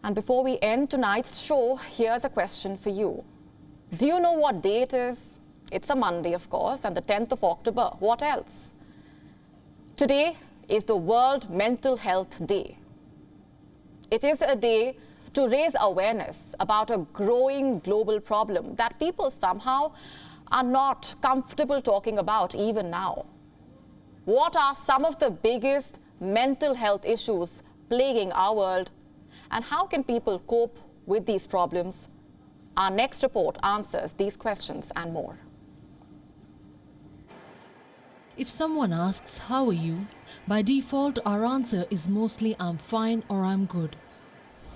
And before we end tonight's show, here's a question for you. Do you know what day it is? It's a Monday, of course, and the 10th of October. What else? Today is the World Mental Health Day. It is a day to raise awareness about a growing global problem that people somehow are not comfortable talking about even now. What are some of the biggest mental health issues plaguing our world, and how can people cope with these problems? Our next report answers these questions and more. If someone asks, "How are you?" by default our answer is mostly "I'm fine" or "I'm good."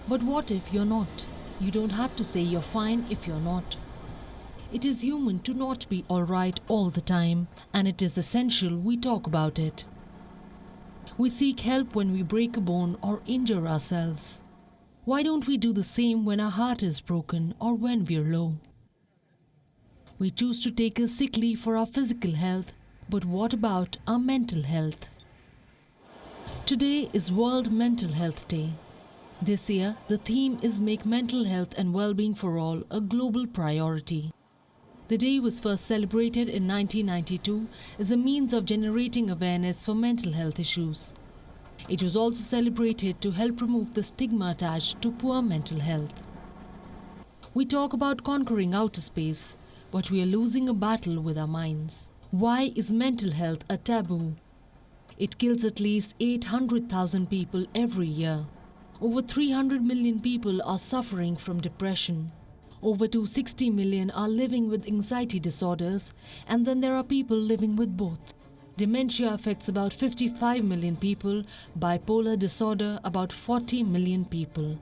But what if you're not? You don't have to say you're fine if you're not. It is human to not be all right all the time, and it is essential we talk about it. We seek help when we break a bone or injure ourselves. Why don't we do the same when our heart is broken or when we're low? We choose to take a sick leave for our physical health, but what about our mental health? Today is World Mental Health Day. This year, the theme is Make Mental Health and Well-Being for All a global priority. The day was first celebrated in 1992 as a means of generating awareness for mental health issues. It was also celebrated to help remove the stigma attached to poor mental health. We talk about conquering outer space, but we are losing a battle with our minds. Why is mental health a taboo? It kills at least 800,000 people every year. Over 300 million people are suffering from depression. Over 260 million are living with anxiety disorders, and then there are people living with both. Dementia affects about 55 million people, bipolar disorder about 40 million people.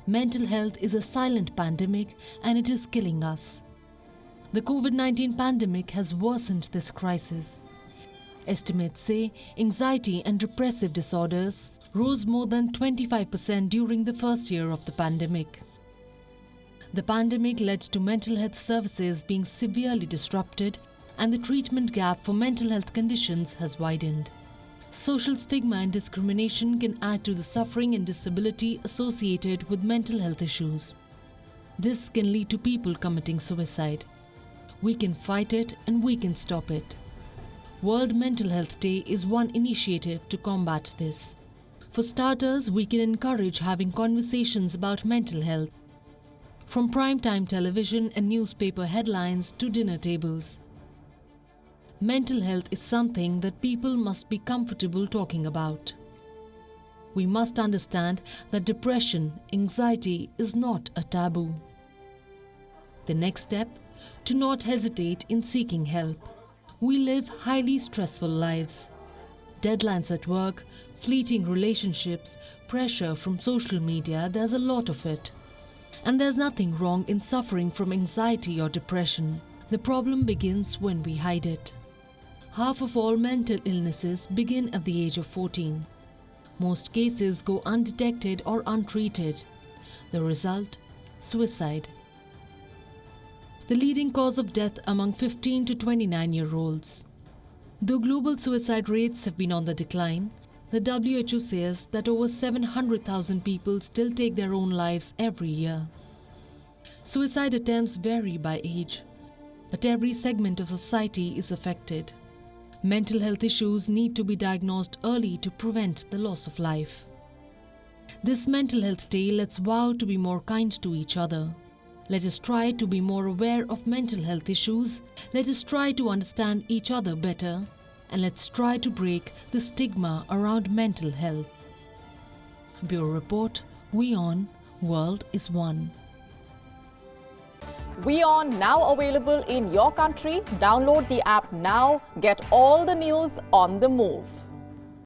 Mental health is a silent pandemic, and it is killing us. The COVID-19 pandemic has worsened this crisis. Estimates say anxiety and depressive disorders rose more than 25% during the first year of the pandemic. The pandemic led to mental health services being severely disrupted, and the treatment gap for mental health conditions has widened. Social stigma and discrimination can add to the suffering and disability associated with mental health issues. This can lead to people committing suicide. We can fight it and we can stop it. World Mental Health Day is one initiative to combat this. For starters, we can encourage having conversations about mental health. From primetime television and newspaper headlines to dinner tables. Mental health is something that people must be comfortable talking about. We must understand that depression, anxiety is not a taboo. The next step, to not hesitate in seeking help. We live highly stressful lives. Deadlines at work, fleeting relationships, pressure from social media, there's a lot of it. And there's nothing wrong in suffering from anxiety or depression. The problem begins when we hide it. Half of all mental illnesses begin at the age of 14. Most cases go undetected or untreated. The result? Suicide. The leading cause of death among 15 to 29-year-olds. Though global suicide rates have been on the decline, the WHO says that over 700,000 people still take their own lives every year. Suicide attempts vary by age, but every segment of society is affected. Mental health issues need to be diagnosed early to prevent the loss of life. This Mental Health Day, let's vow to be more kind to each other. Let us try to be more aware of mental health issues. Let us try to understand each other better. And let's try to break the stigma around mental health. Bureau Report, WION World is One. WION now available in your country. Download the app now. Get all the news on the move.